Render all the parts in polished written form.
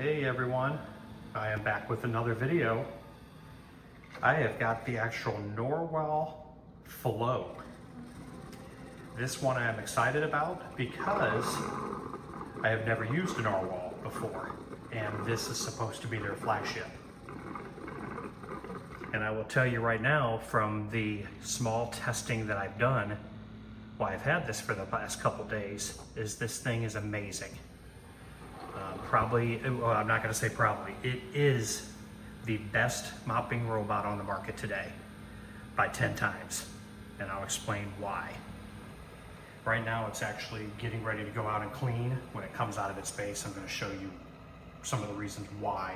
Hey everyone, I am back with another video. I have got the actual Narwal Flow. This one I am excited about because I have never used a Narwal before, and this is supposed to be their flagship. And I will tell you right now, from the small testing that I've done, while I've had this for the past couple days, is this thing is amazing. Well, I'm not going to say probably, it is the best mopping robot on the market today by 10 times, and I'll explain why. Right now it's actually getting ready to go out and clean. When it comes out of its base, I'm going to show you some of the reasons why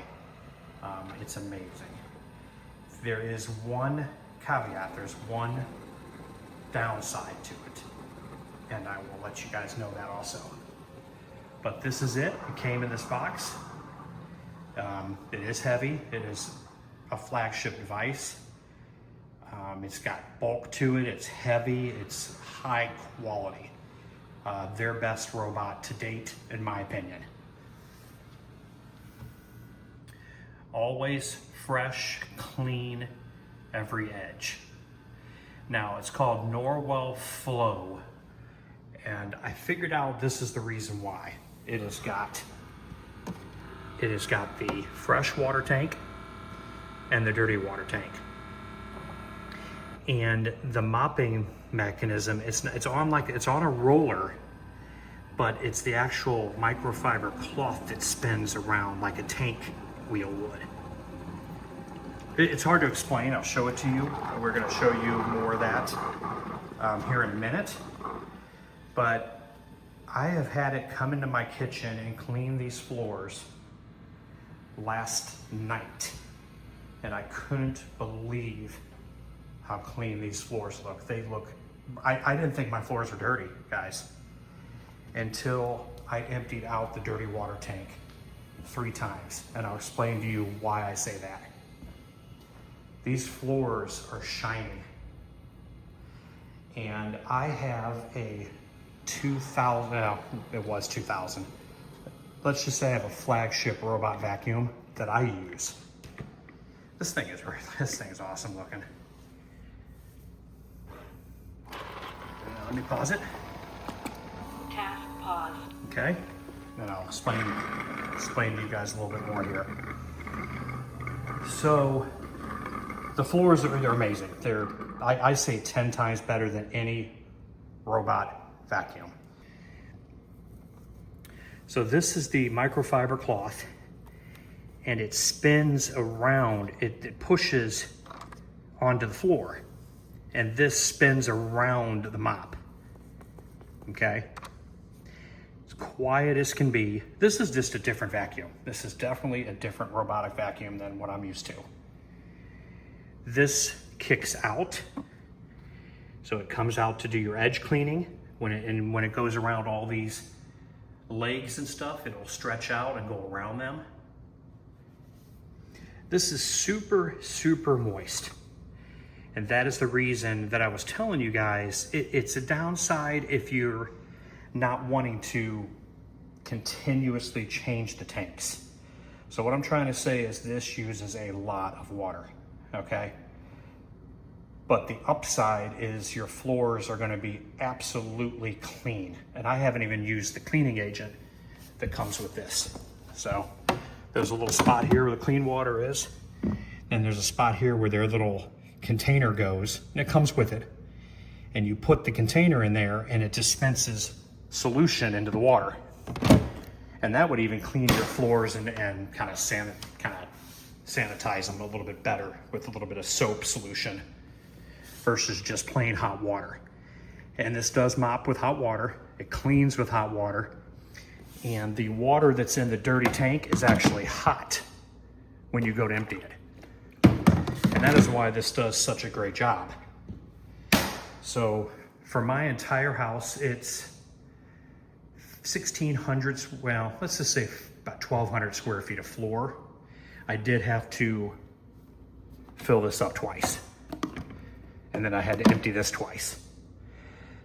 it's amazing. There is one caveat, there's one downside to it, and I will let you guys know that also. But this is it. It came in this box. It is heavy. It is a flagship device. It's got bulk to it. It's heavy. It's high quality. Their best robot to date, in my opinion. Always fresh, clean, every edge. Now, it's called Narwal Flow, and I figured out this is the reason why. It has got the fresh water tank and the dirty water tank. And the mopping mechanism, it's on a roller, but it's the actual microfiber cloth that spins around like a tank wheel would. It's hard to explain. I'll show it to you. We're going to show you more of that here in a minute. But I have had it come into my kitchen and clean these floors last night, and I couldn't believe how clean these floors look. They look, I didn't think my floors were dirty, guys, until I emptied out the dirty water tank 3 times, and I'll explain to you why I say that. These floors are shiny, and I have a 2000, no, it was 2000. Let's just say I have a flagship robot vacuum that I use. This thing is awesome looking. Let me pause it. Task pause. Okay, and I'll explain to you guys a little bit more here. So the floors are amazing. They're, I say 10 times better than any robot vacuum. So this is the microfiber cloth, and it spins around, it pushes onto the floor, and this spins around the mop. Okay, as quiet as can be. This is just a different vacuum. This is definitely a different robotic vacuum than what I'm used to. This kicks out, so it comes out to do your edge cleaning. When it goes around all these legs and stuff, it'll stretch out and go around them. This is super, super moist. And that is the reason that I was telling you guys, it's a downside if you're not wanting to continuously change the tanks. So what I'm trying to say is this uses a lot of water, okay? But the upside is your floors are going to be absolutely clean. And I haven't even used the cleaning agent that comes with this. So there's a little spot here where the clean water is. And there's a spot here where their little container goes, and it comes with it. And you put the container in there and it dispenses solution into the water. And that would even clean your floors and kind of sanitize them a little bit better with a little bit of soap solution versus just plain hot water. And this does mop with hot water. It cleans with hot water. And the water that's in the dirty tank is actually hot when you go to empty it. And that is why this does such a great job. So for my entire house, it's 1,600, well, let's just say about 1,200 square feet of floor. I did have to fill this up twice. And then I had to empty this twice.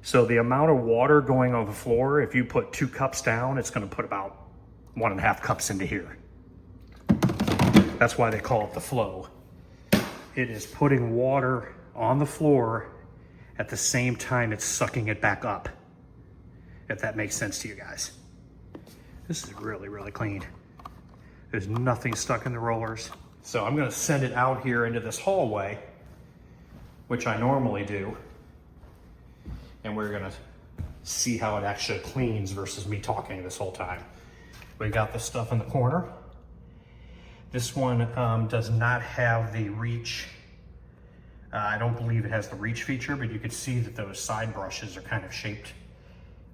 So the amount of water going on the floor, if you put 2 cups down, it's going to put about 1.5 cups into here. That's why they call it the flow. It is putting water on the floor at the same time it's sucking it back up, if that makes sense to you guys. This is really, really clean. There's nothing stuck in the rollers. So I'm gonna send it out here into this hallway, which I normally do. And we're gonna see how it actually cleans versus me talking this whole time. We got the stuff in the corner. This one does not have the reach. I don't believe it has the reach feature, but you can see that those side brushes are kind of shaped.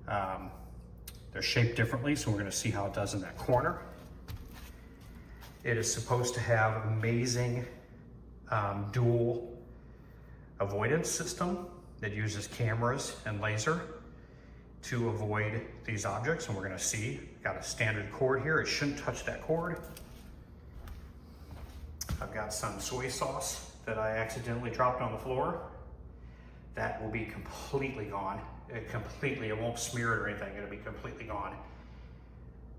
They're shaped differently, so we're gonna see how it does in that corner. It is supposed to have amazing dual avoidance system that uses cameras and laser to avoid these objects, and we're gonna see. Got a standard cord here. It shouldn't touch that cord. I've got some soy sauce that I accidentally dropped on the floor. That will be completely gone. It won't smear it or anything. It'll be completely gone.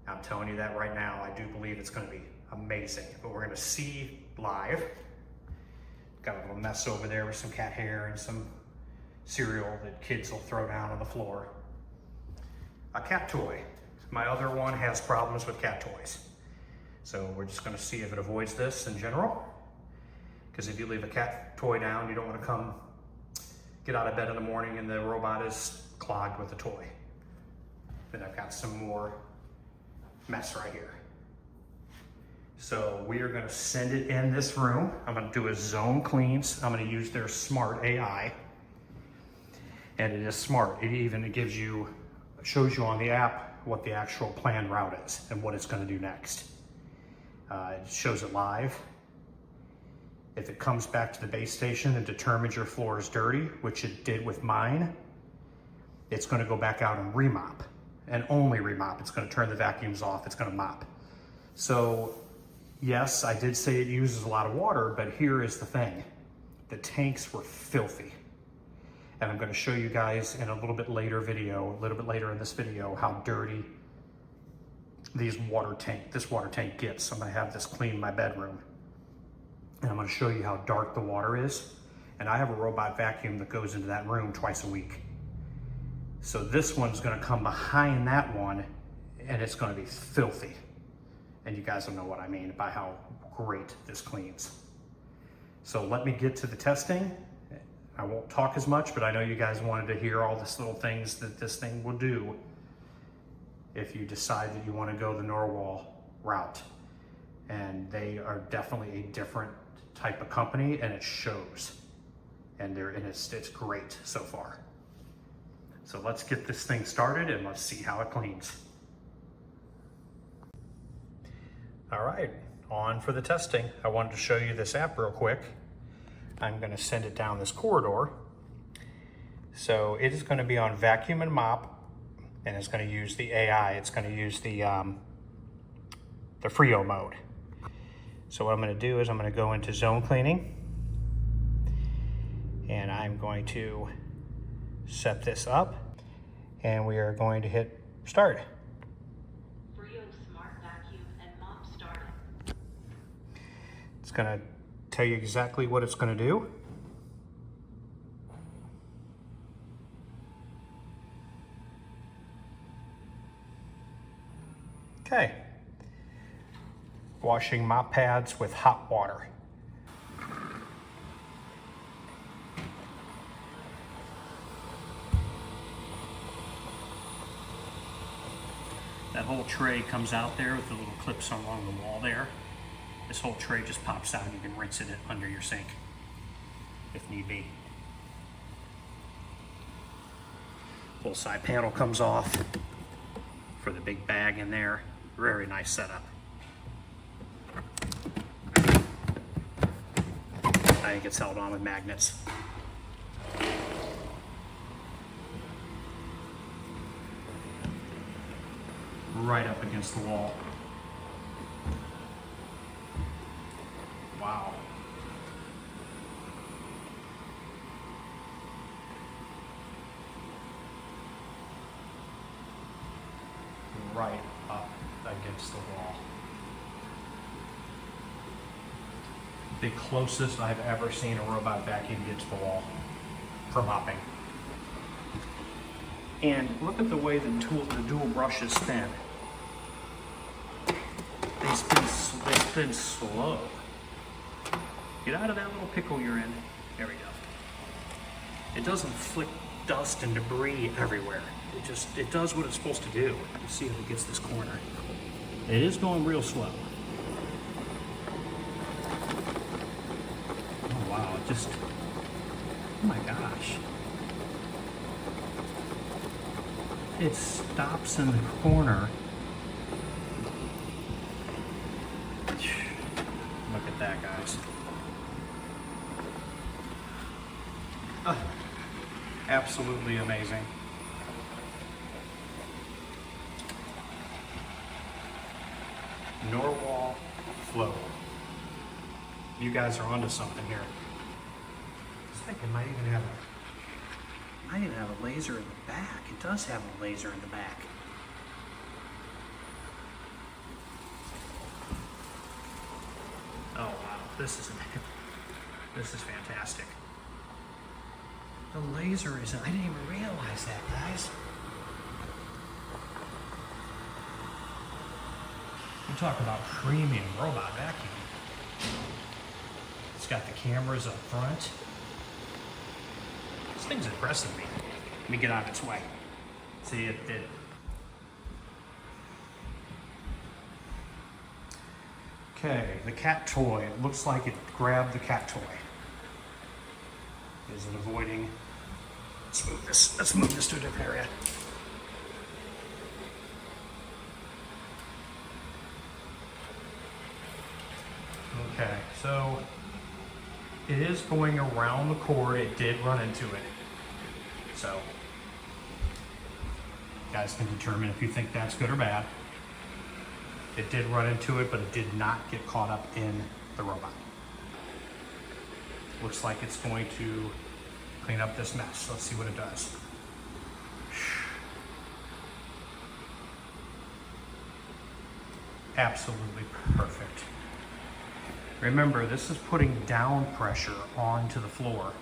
I'm telling you that right now. I do believe it's gonna be amazing, but we're gonna see live. Got a little mess over there with some cat hair and some cereal that kids will throw down on the floor. A cat toy. My other one has problems with cat toys. So we're just gonna see if it avoids this in general. Because if you leave a cat toy down, you don't wanna come get out of bed in the morning and the robot is clogged with the toy. Then I've got some more mess right here. So we are gonna send it in this room. I'm gonna do a zone cleans. I'm gonna use their smart AI. And it is smart. It shows you on the app what the actual planned route is and what it's gonna do next. It shows it live. If it comes back to the base station and determines your floor is dirty, which it did with mine, it's gonna go back out and remop, and only remop. It's gonna turn the vacuums off, it's gonna mop. So yes, I did say it uses a lot of water, but here is the thing. The tanks were filthy. And I'm gonna show you guys in a little bit later in this video, how dirty this water tank gets. I'm gonna have this clean my bedroom. And I'm gonna show you how dark the water is. And I have a robot vacuum that goes into that room twice a week. So this one's gonna come behind that one and it's gonna be filthy. And you guys will know what I mean by how great this cleans. So let me get to the testing. I won't talk as much, but I know you guys wanted to hear all these little things that this thing will do if you decide that you want to go the Narwal route. And they are definitely a different type of company, and it shows. And it's great so far. So let's get this thing started and let's see how it cleans. All right, on for the testing. I wanted to show you this app real quick. I'm gonna send it down this corridor. So it is gonna be on vacuum and mop, and it's gonna use the AI. It's gonna use the Frio mode. So what I'm gonna do is I'm gonna go into zone cleaning, and I'm going to set this up, and we are going to hit start. Frio Smart Vacuum and Mop started. It's gonna tell you exactly what it's gonna do. Okay. Washing mop pads with hot water. That whole tray comes out there with the little clips along the wall there. This whole tray just pops out and you can rinse it under your sink if need be. Full side panel comes off for the big bag in there. Very nice setup. I think it's held on with magnets. Right up against the wall. Wow. Right up against the wall. the closest I've ever seen a robot vacuum get to the wall for mopping. And look at the way the dual brushes spin. They spin slow. Get out of that little pickle you're in. There we go. It doesn't flick dust and debris everywhere. It does what it's supposed to do. Let's see if it gets this corner. It is going real slow. Oh wow, oh my gosh. It stops in the corner. Look at that, guys. Absolutely amazing. Narwal Flow. You guys are onto something here. This thing might even have a laser in the back. It does have a laser in the back. Oh wow, this is fantastic. The laser is, I didn't even realize that, guys. You talk about premium robot vacuum. It's got the cameras up front. This thing's impressing me. Let me get out of its way. See, it did. Okay, the cat toy. It looks like it grabbed the cat toy. Is it avoiding? Let's move this to a different area. Okay, so it is going around the cord. It did run into it. So you guys can determine if you think that's good or bad. It did run into it, but it did not get caught up in the robot. Looks like it's going to clean up this mess. Let's see what it does. Absolutely perfect. Remember, this is putting down pressure onto the floor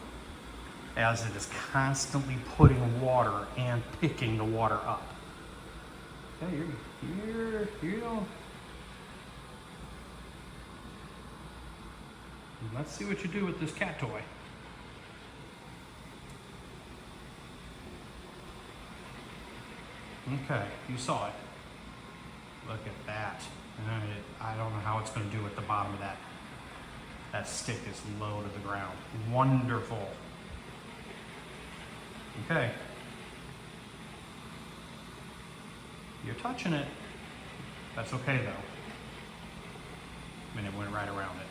as it is constantly putting water and picking the water up. Okay, you know. Let's see what you do with this cat toy. Okay, you saw it. Look at that. I don't know how it's going to do at the bottom of that. That stick is low to the ground. Wonderful. Okay. You're touching it. That's okay though. I mean, it went right around it.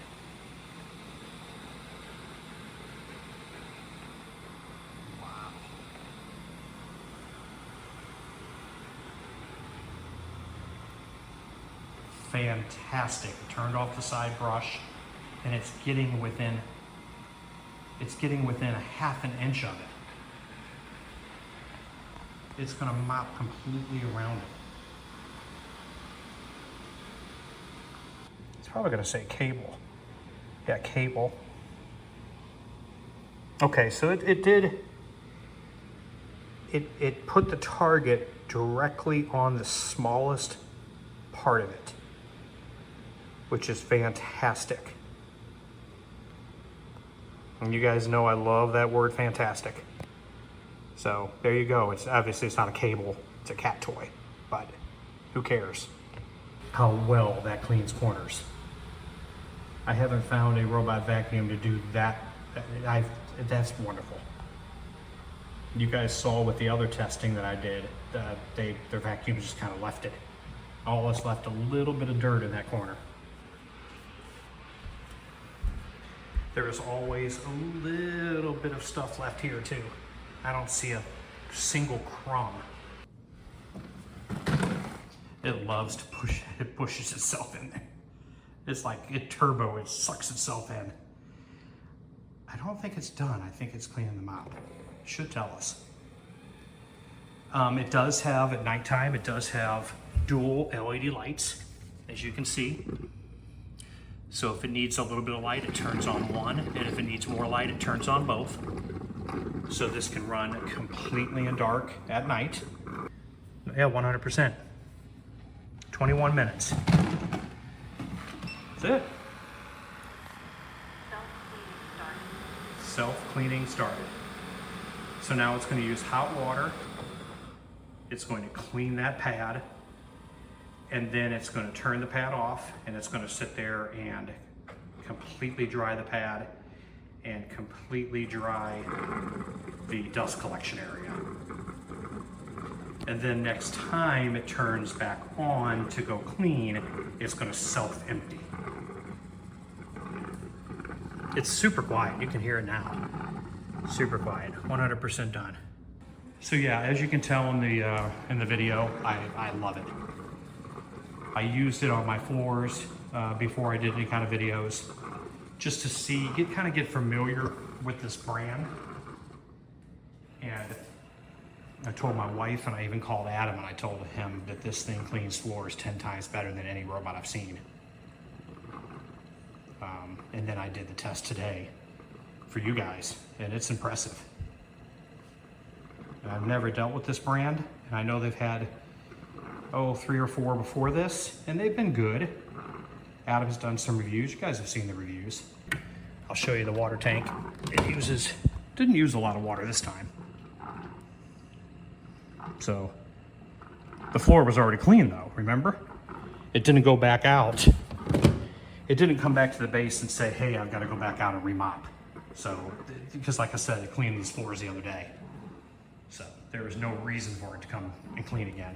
Wow. Fantastic. It turned off the side brush and it's getting within a half an inch of it. It's going to mop completely around it. It's probably going to say cable. Yeah, cable. Okay, so it put the target directly on the smallest part of it, which is fantastic. And you guys know I love that word fantastic. So there you go. It's obviously it's not a cable, it's a cat toy, but who cares how well that cleans corners. I haven't found a robot vacuum to do that. That's wonderful. You guys saw with the other testing that I did, their vacuum just kind of left it. All that's left a little bit of dirt in that corner. There is always a little bit of stuff left here too. I don't see a single crumb. It loves to push, it pushes itself in there. It's like it sucks itself in. I don't think it's done. I think it's cleaning the mop. It should tell us. It does have, at nighttime, it does have dual LED lights, as you can see. So if it needs a little bit of light, it turns on one, and if it needs more light, it turns on both. So this can run completely in dark at night. Yeah, 100%. 21 minutes. That's it. Self-cleaning started. Self-cleaning started. So now it's going to use hot water. It's going to clean that pad, and then it's going to turn the pad off, and it's going to sit there and completely dry the pad and completely dry the dust collection area. And then next time it turns back on to go clean, it's going to self-empty. It's super quiet. You can hear it now. Super quiet. 100% done. So yeah, as you can tell in the video, I love it. I used it on my floors before I did any kind of videos, just to see, get familiar with this brand. And I told my wife, and I even called Adam, and I told him that this thing cleans floors 10 times better than any robot I've seen. And then I did the test today for you guys, and it's impressive. And I've never dealt with this brand, and I know they've had, 3 or 4 before this, and they've been good. Adam's done some reviews. You guys have seen the reviews. I'll show you the water tank. It didn't use a lot of water this time. So the floor was already clean though, remember? It didn't go back out. It didn't come back to the base and say, hey, I've got to go back out and remop. So, because like I said, it cleaned these floors the other day. So there was no reason for it to come and clean again.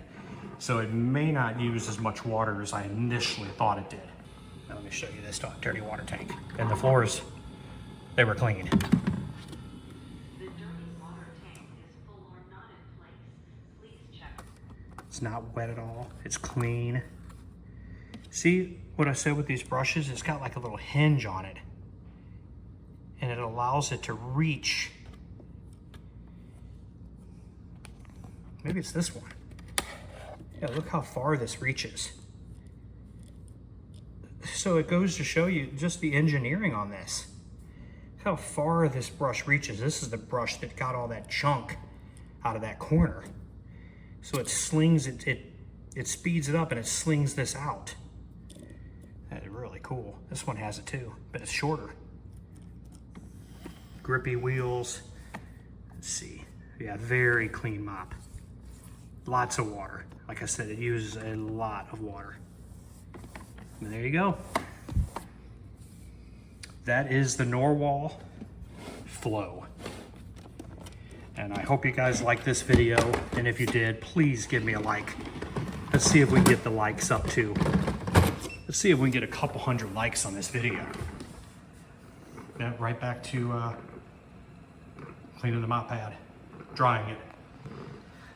So it may not use as much water as I initially thought it did. Now let me show you this dirty water tank. And the floors, they were clean. The dirty water tank is full or not in place. Please check. It's not wet at all. It's clean. See what I said with these brushes? It's got like a little hinge on it. And it allows it to reach. Maybe it's this one. Yeah, look how far this reaches. So it goes to show you just the engineering on this. Look how far this brush reaches. This is the brush that got all that chunk out of that corner. So it slings it speeds it up, and it slings this out. That is really cool. This one has it too, but it's shorter. Grippy wheels. Let's see. Yeah, very clean mop. Lots of water. Like I said, it uses a lot of water. And there you go. That is the Narwal Flow. And I hope you guys liked this video. And if you did, please give me a like. Let's see if we can get the likes up too. Let's see if we can get a couple hundred likes on this video. Yeah, right back to cleaning the mop pad, drying it.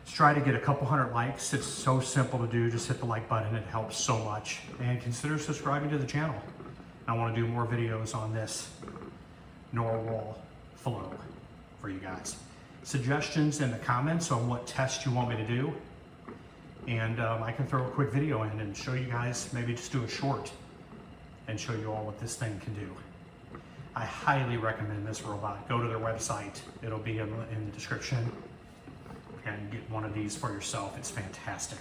Let's try to get a couple hundred likes. It's so simple to do. Just hit the like button. It helps so much. And consider subscribing to the channel. I want to do more videos on this Narwal Flow for you guys. Suggestions in the comments on what test you want me to do. And I can throw a quick video in and show you guys, maybe just do a short and show you all what this thing can do. I highly recommend this robot. Go to their website. It'll be in the description. And get one of these for yourself. It's fantastic.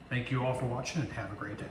Thank you all for watching, and have a great day.